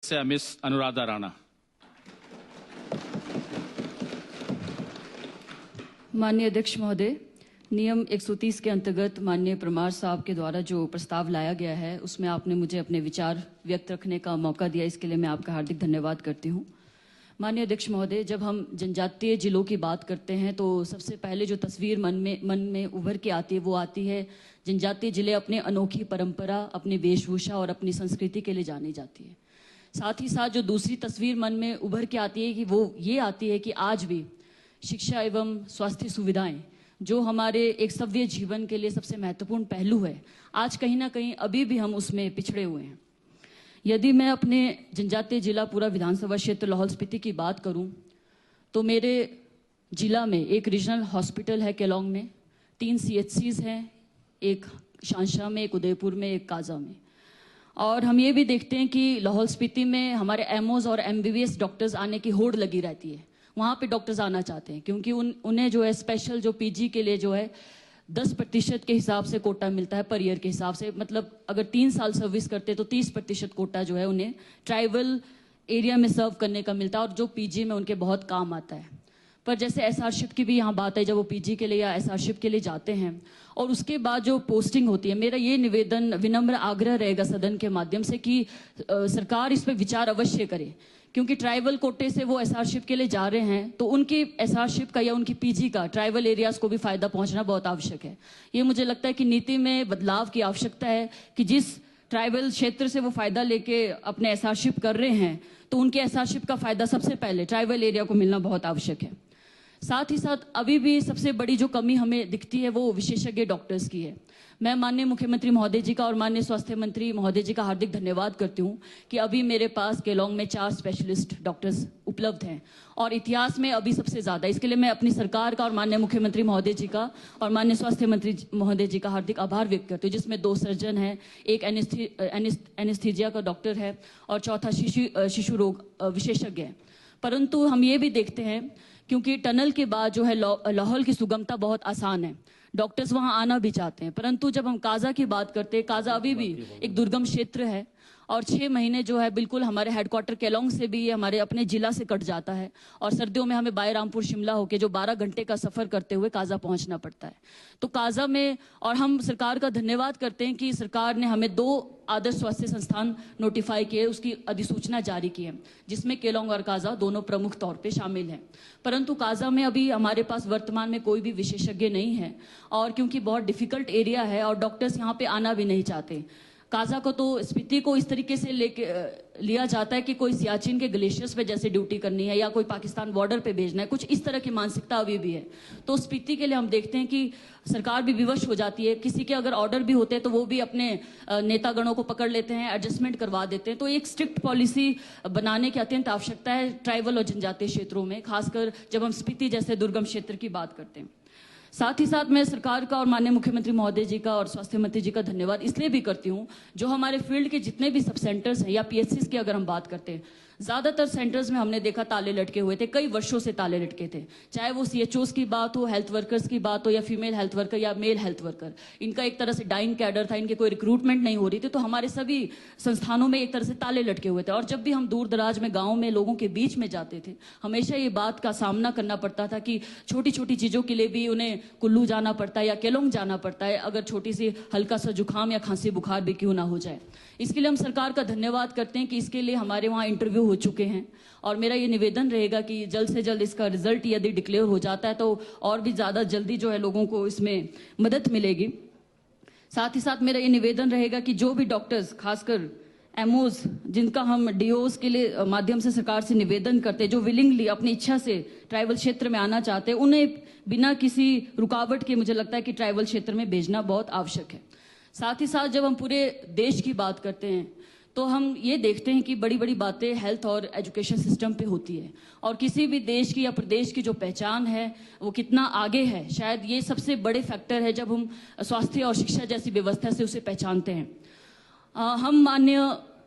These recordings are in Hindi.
से मिस अनुराधा राणा। माननीय अध्यक्ष महोदय, नियम 130 के अंतर्गत माननीय परमार साहब के द्वारा जो प्रस्ताव लाया गया है उसमें आपने मुझे अपने विचार व्यक्त रखने का मौका दिया, इसके लिए मैं आपका हार्दिक धन्यवाद करती हूँ। माननीय अध्यक्ष महोदय, जब हम जनजातीय जिलों की बात करते हैं तो सबसे पहले जो तस्वीर मन में उभर के आती है वो आती है जनजातीय जिले अपने अनोखी परंपरा, अपनी वेशभूषा और अपनी संस्कृति के लिए जानी जाती है। साथ ही साथ जो दूसरी तस्वीर मन में उभर के आती है कि वो ये आती है कि आज भी शिक्षा एवं स्वास्थ्य सुविधाएं जो हमारे एक सभ्य जीवन के लिए सबसे महत्वपूर्ण पहलू है, आज कहीं ना कहीं अभी भी हम उसमें पिछड़े हुए हैं। यदि मैं अपने जनजातीय जिला पूरा विधानसभा क्षेत्र लाहौल स्पीति की बात करूं तो मेरे जिला में एक रीजनल हॉस्पिटल है केलोंग में, 3 CHCs हैं, एक शांशा में, एक उदयपुर में, एक काजा में। और हम ये भी देखते हैं कि लाहौल स्पीति में हमारे एमओज और MBBS डॉक्टर्स आने की होड़ लगी रहती है। वहाँ पे डॉक्टर्स आना चाहते हैं क्योंकि उन्हें जो है स्पेशल जो PG के लिए जो है 10% के हिसाब से कोटा मिलता है पर ईयर के हिसाब से, मतलब अगर 3 साल सर्विस करते तो 30% कोटा जो है उन्हें ट्राइबल एरिया में सर्व करने का मिलता है और जो PG में उनके बहुत काम आता है। पर जैसे SRशिप की भी यहाँ बात है, जब वो PG के लिए या SRशिप के लिए जाते हैं और उसके बाद जो पोस्टिंग होती है, मेरा ये निवेदन विनम्र आग्रह रहेगा सदन के माध्यम से कि सरकार इस पर विचार अवश्य करे, क्योंकि ट्राइबल कोटे से वो SRशिप के लिए जा रहे हैं तो उनकी SRशिप का या उनकी PG का ट्राइबल एरियाज को भी फायदा पहुंचना बहुत आवश्यक है। ये मुझे लगता है कि नीति में बदलाव की आवश्यकता है कि जिस ट्राइबल क्षेत्र से वो फायदा लेके अपने SRशिप कर रहे हैं तो उनके SRशिप का फायदा सबसे पहले ट्राइबल एरिया को मिलना बहुत आवश्यक है। साथ ही साथ अभी भी सबसे बड़ी जो कमी हमें दिखती है वो विशेषज्ञ डॉक्टर्स की है। मैं माननीय मुख्यमंत्री महोदय जी का और माननीय स्वास्थ्य मंत्री महोदय जी का हार्दिक धन्यवाद करती हूँ कि अभी मेरे पास केलोंग में 4 स्पेशलिस्ट डॉक्टर्स उपलब्ध हैं और इतिहास में अभी सबसे ज़्यादा। इसके लिए मैं अपनी सरकार का और माननीय मुख्यमंत्री महोदय जी का और माननीय स्वास्थ्य मंत्री महोदय जी का हार्दिक आभार व्यक्त करती हूँ, जिसमें 2 सर्जन हैं, एक एनेस्थीजिया का डॉक्टर है और चौथा शिशु रोग विशेषज्ञ है। परंतु हम ये भी देखते हैं क्योंकि टनल के बाद जो है लाहौल की सुगमता बहुत आसान है, डॉक्टर्स वहां आना भी चाहते हैं। परंतु जब हम काजा की बात करते हैं, काजा अभी भी एक दुर्गम क्षेत्र है और 6 महीने जो है बिल्कुल हमारे हेडक्वार्टर केलोंग से भी ये हमारे अपने जिला से कट जाता है और सर्दियों में हमें बाय रामपुर शिमला होके जो 12 घंटे का सफर करते हुए काजा पहुंचना पड़ता है। तो काजा में, और हम सरकार का धन्यवाद करते हैं कि सरकार ने हमें 2 आदर्श स्वास्थ्य संस्थान नोटिफाई किए, उसकी अधिसूचना जारी की है, जिसमें केलोंग और काजा दोनों प्रमुख तौर पे शामिल हैं। परंतु काजा में अभी हमारे पास वर्तमान में कोई भी विशेषज्ञ नहीं है और क्योंकि बहुत डिफिकल्ट एरिया है और डॉक्टर्स यहाँ पे आना भी नहीं चाहते। काजा को तो स्पीति को इस तरीके से लिया जाता है कि कोई सियाचिन के ग्लेशियर्स पे जैसे ड्यूटी करनी है या कोई पाकिस्तान बॉर्डर पे भेजना है, कुछ इस तरह की मानसिकता अभी भी है। तो स्पीति के लिए हम देखते हैं कि सरकार भी विवश हो जाती है, किसी के अगर ऑर्डर भी होते हैं तो वो भी अपने नेतागणों को पकड़ लेते हैं, एडजस्टमेंट करवा देते हैं। तो एक स्ट्रिक्ट पॉलिसी बनाने की अत्यंत आवश्यकता है ट्राइबल और जनजातीय क्षेत्रों में, खासकर जब हम स्पीति जैसे दुर्गम क्षेत्र की बात करते हैं। साथ ही साथ मैं सरकार का और माननीय मुख्यमंत्री महोदय जी का और स्वास्थ्य मंत्री जी का धन्यवाद इसलिए भी करती हूँ, जो हमारे फील्ड के जितने भी सब सेंटर्स हैं या PHCs की अगर हम बात करते हैं, ज़्यादातर सेंटर्स में हमने देखा ताले लटके हुए थे, कई वर्षों से ताले लटके थे। चाहे वो CHOs की बात हो, हेल्थ वर्कर्स की बात हो या फीमेल हेल्थ वर्कर या मेल हेल्थ वर्कर, इनका एक तरह से डाइंग कैडर था, इनके कोई रिक्रूटमेंट नहीं हो रही थी। तो हमारे सभी संस्थानों में एक तरह से ताले लटके हुए थे और जब भी हम दूर दराज में गाँव में लोगों के बीच में जाते थे, हमेशा ये बात का सामना करना पड़ता था कि छोटी छोटी चीज़ों के लिए भी उन्हें कुल्लू जाना पड़ता है या केलोंग जाना पड़ता है, अगर छोटी सी हल्का सा जुकाम या खांसी बुखार भी क्यों ना हो जाए। इसके लिए हम सरकार का धन्यवाद करते हैं कि इसके लिए हमारे वहाँ इंटरव्यू हो चुके हैं और मेरा ये निवेदन रहेगा कि जल्द से जल्द इसका रिजल्ट यदि डिक्लेयर हो जाता है तो और भी ज़्यादा जल्दी जो है लोगों को इसमें मदद मिलेगी। साथ ही साथ मेरा ये निवेदन रहेगा कि जो भी डॉक्टर्स, खासकर एमओज, जिनका हम DOs के लिए माध्यम से सरकार से निवेदन करते हैं, जो विलिंगली अपनी इच्छा से ट्राइबल क्षेत्र में आना चाहते हैं, उन्हें बिना किसी रुकावट के मुझे लगता है कि ट्राइबल क्षेत्र में भेजना बहुत आवश्यक है। साथ ही साथ जब हम पूरे देश की बात करते हैं तो हम ये देखते हैं कि बड़ी बड़ी बातें हेल्थ और एजुकेशन सिस्टम पे होती है और किसी भी देश की या प्रदेश की जो पहचान है वो कितना आगे है, शायद ये सबसे बड़े फैक्टर है जब हम स्वास्थ्य और शिक्षा जैसी व्यवस्था से उसे पहचानते हैं। हम माननीय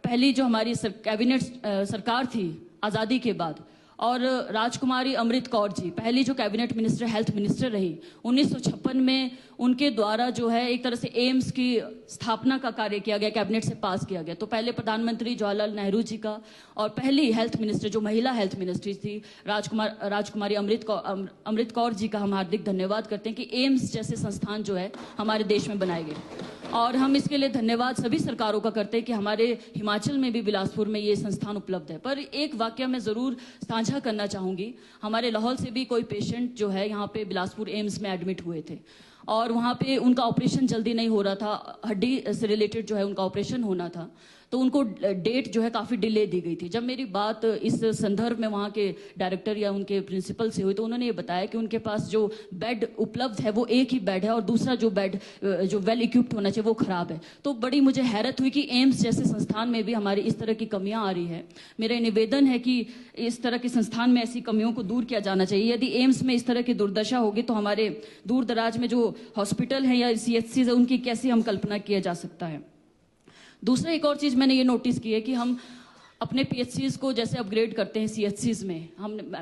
पहली जो हमारी कैबिनेट सरकार थी आज़ादी के बाद, और राजकुमारी अमृत कौर जी पहली जो कैबिनेट मिनिस्टर हेल्थ मिनिस्टर रही 1956 में, उनके द्वारा जो है एक तरह से एम्स की स्थापना का कार्य किया गया, कैबिनेट से पास किया गया। तो पहले प्रधानमंत्री जवाहरलाल नेहरू जी का और पहली हेल्थ मिनिस्टर जो महिला हेल्थ मिनिस्ट्री थी राजकुमारी अमृत कौर जी का हम हार्दिक धन्यवाद करते हैं कि एम्स जैसे संस्थान जो है हमारे देश में बनाए गए। और हम इसके लिए धन्यवाद सभी सरकारों का करते हैं कि हमारे हिमाचल में भी बिलासपुर में ये संस्थान उपलब्ध है। पर एक वाकया मैं ज़रूर साझा करना चाहूँगी। हमारे लाहौल से भी कोई पेशेंट जो है यहाँ पे बिलासपुर एम्स में एडमिट हुए थे और वहाँ पे उनका ऑपरेशन जल्दी नहीं हो रहा था, हड्डी से रिलेटेड जो है उनका ऑपरेशन होना था, तो उनको डेट जो है काफ़ी डिले दी गई थी। जब मेरी बात इस संदर्भ में वहाँ के डायरेक्टर या उनके प्रिंसिपल से हुई तो उन्होंने ये बताया कि उनके पास जो बेड उपलब्ध है वो एक ही बेड है और दूसरा जो बेड जो वेल इक्विप्ड होना चाहिए वो खराब है। तो बड़ी मुझे हैरत हुई कि एम्स जैसे संस्थान में भी हमारी इस तरह की कमियां आ रही है। मेरा निवेदन है कि इस तरह के संस्थान में ऐसी कमियों को दूर किया जाना चाहिए। यदि एम्स में इस तरह की दुर्दशा होगी तो हमारे दूर दराज में जो हॉस्पिटल हैं या CHCs है उनकी कैसी हम कल्पना किया जा सकता है। दूसरा एक और चीज़ मैंने ये नोटिस की है कि हम अपने PHCs को जैसे अपग्रेड करते हैं CHCs में,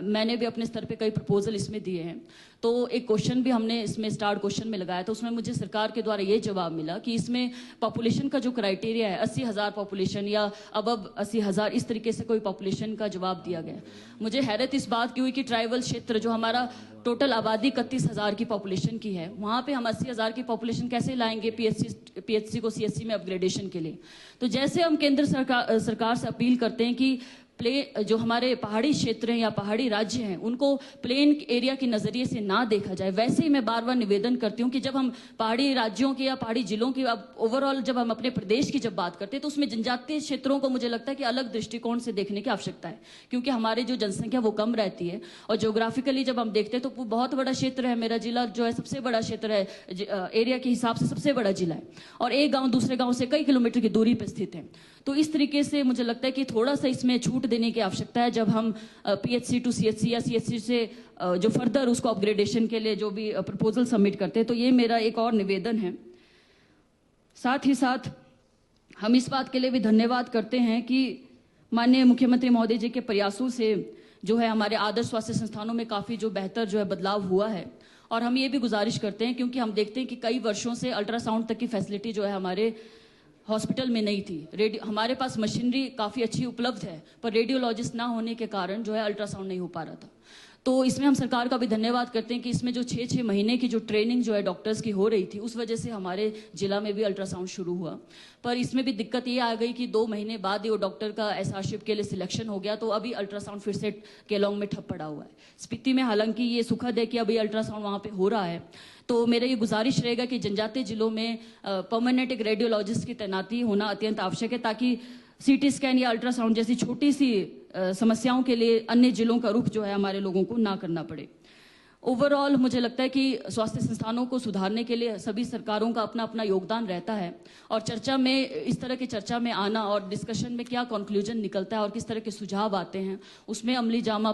मैंने भी अपने स्तर पे कई प्रपोजल इसमें दिए हैं। तो एक क्वेश्चन भी हमने इसमें स्टार्ट क्वेश्चन में लगाया था, उसमें मुझे सरकार के द्वारा ये जवाब मिला कि इसमें पॉपुलेशन का जो क्राइटेरिया है 80,000 पॉपुलेशन या अब 80,000 इस तरीके से कोई पॉपुलेशन का जवाब दिया गया। मुझे हैरत इस बात की हुई कि ट्राइबल क्षेत्र जो हमारा टोटल आबादी 31,000 की पॉपुलेशन की है, वहाँ पे हम 80,000 की पॉपुलेशन कैसे लाएंगे PHC को CHC में अपग्रेडेशन के लिए। तो जैसे हम केंद्र सरकार से अपील करते हैं कि जो हमारे पहाड़ी क्षेत्र हैं या पहाड़ी राज्य हैं उनको प्लेन एरिया के नज़रिए से ना देखा जाए, वैसे ही मैं बार बार निवेदन करती हूँ कि जब हम पहाड़ी राज्यों की या पहाड़ी जिलों की अब ओवरऑल जब हम अपने प्रदेश की जब बात करते हैं तो उसमें जनजातीय क्षेत्रों को मुझे लगता है कि अलग दृष्टिकोण से देखने की आवश्यकता है, क्योंकि हमारी जो जनसंख्या वो कम रहती है और ज्योग्राफिकली जब हम देखते हैं तो बहुत बड़ा क्षेत्र है। मेरा जिला जो है सबसे बड़ा क्षेत्र है, एरिया के हिसाब से सबसे बड़ा जिला है और एक गाँव दूसरे गाँव से कई किलोमीटर की दूरी पर स्थित है। तो इस तरीके से मुझे लगता है कि थोड़ा सा इसमें छूट देने की आवश्यकता है जब हम PHC to CHC या CHC से जो फर्दर उसको अपग्रेडेशन के लिए जो भी प्रपोजल सबमिट करते हैं। तो ये मेरा एक और निवेदन है। साथ ही साथ हम इस बात के लिए भी धन्यवाद करते हैं कि माननीय मुख्यमंत्री महोदय जी के प्रयासों से जो है हमारे आदर्श स्वास्थ्य संस्थानों में काफ़ी जो बेहतर जो है बदलाव हुआ है। और हम ये भी गुजारिश करते हैं क्योंकि हम देखते हैं कि कई वर्षों से अल्ट्रासाउंड तक की फैसिलिटी जो है हमारे हॉस्पिटल में नहीं थी। हमारे पास मशीनरी काफ़ी अच्छी उपलब्ध है पर रेडियोलॉजिस्ट ना होने के कारण जो है अल्ट्रासाउंड नहीं हो पा रहा था। तो इसमें हम सरकार का भी धन्यवाद करते हैं कि इसमें जो 6-6 महीने की जो ट्रेनिंग जो है डॉक्टर्स की हो रही थी उस वजह से हमारे जिला में भी अल्ट्रासाउंड शुरू हुआ। पर इसमें भी दिक्कत ये आ गई कि 2 महीने बाद ही वो डॉक्टर का SRशिप के लिए सिलेक्शन हो गया, तो अभी अल्ट्रासाउंड फिर से केलोंग में ठप पड़ा हुआ है। स्पीति में हालांकि ये सुखद है कि अभी अल्ट्रासाउंड वहाँ पे हो रहा है। तो मेरा ये गुजारिश रहेगा कि जनजातीय जिलों में परमानेंट एक रेडियोलॉजिस्ट की तैनाती होना अत्यंत आवश्यक है ताकि CT स्कैन या अल्ट्रासाउंड जैसी छोटी सी समस्याओं के लिए अन्य जिलों का रुख जो है हमारे लोगों को ना करना पड़े। ओवरऑल मुझे लगता है कि स्वास्थ्य संस्थानों को सुधारने के लिए सभी सरकारों का अपना अपना योगदान रहता है और चर्चा में इस तरह की चर्चा में आना और डिस्कशन में क्या कंक्लूजन निकलता है और किस तरह के सुझाव आते हैं उसमें अमली जामा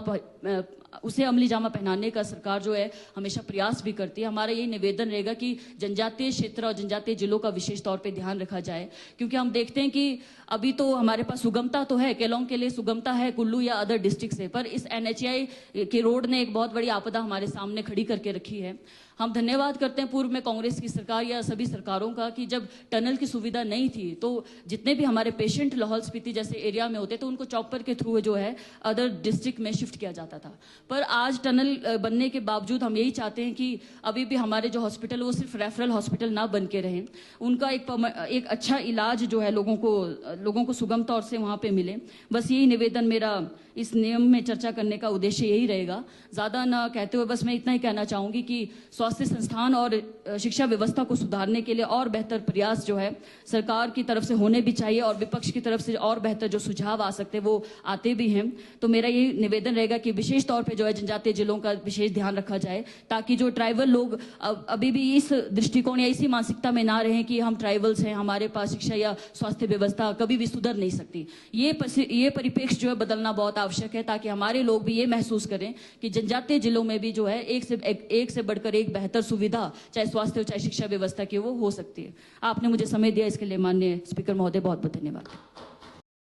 पहनाने का सरकार जो है हमेशा प्रयास भी करती है। हमारा यही निवेदन रहेगा कि जनजातीय क्षेत्र और जनजातीय जिलों का विशेष तौर पे ध्यान रखा जाए, क्योंकि हम देखते हैं कि अभी तो हमारे पास सुगमता तो है, केलोंग के लिए सुगमता है कुल्लू या अदर डिस्ट्रिक्ट से, पर इस NHI के रोड ने एक बहुत बड़ी आपदा हमारे सामने खड़ी करके रखी है। हम धन्यवाद करते हैं पूर्व में कांग्रेस की सरकार या सभी सरकारों का कि जब टनल की सुविधा नहीं थी तो जितने भी हमारे पेशेंट लाहौल स्पीति जैसे एरिया में होते तो उनको चॉपर के थ्रू जो है अदर डिस्ट्रिक्ट में शिफ्ट किया जाता था। पर आज टनल बनने के बावजूद हम यही चाहते हैं कि अभी भी हमारे जो हॉस्पिटल वो सिर्फ रेफरल हॉस्पिटल ना बन के रहें, उनका एक अच्छा इलाज जो है लोगों को सुगम तौर से वहाँ पे मिले। बस यही निवेदन मेरा इस नियम में चर्चा करने का उद्देश्य यही रहेगा। ज़्यादा ना कहते हुए बस मैं इतना ही कहना चाहूँगी कि स्वास्थ्य संस्थान और शिक्षा व्यवस्था को सुधारने के लिए और बेहतर प्रयास जो है सरकार की तरफ से होने भी चाहिए और विपक्ष की तरफ से और बेहतर जो सुझाव आ सकते हैं वो आते भी हैं। तो मेरा ये निवेदन रहेगा कि विशेष तौर पे जो है जनजातीय जिलों का विशेष ध्यान रखा जाए ताकि जो ट्राइबल लोग अभी भी इस दृष्टिकोण या इसी मानसिकता में ना रहें कि हम ट्राइबल्स हैं, हमारे पास शिक्षा या स्वास्थ्य व्यवस्था कभी भी सुधर नहीं सकती। ये परिप्रेक्ष्य जो है बदलना बहुत आवश्यक है ताकि हमारे लोग भी ये महसूस करें कि जनजातीय जिलों में भी जो है एक से बढ़कर एक बेहतर सुविधा चाहे स्वास्थ्य चाहे शिक्षा व्यवस्था की वो हो सकती है। आपने मुझे समय दिया इसके लिए माननीय स्पीकर महोदय बहुत बहुत धन्यवाद।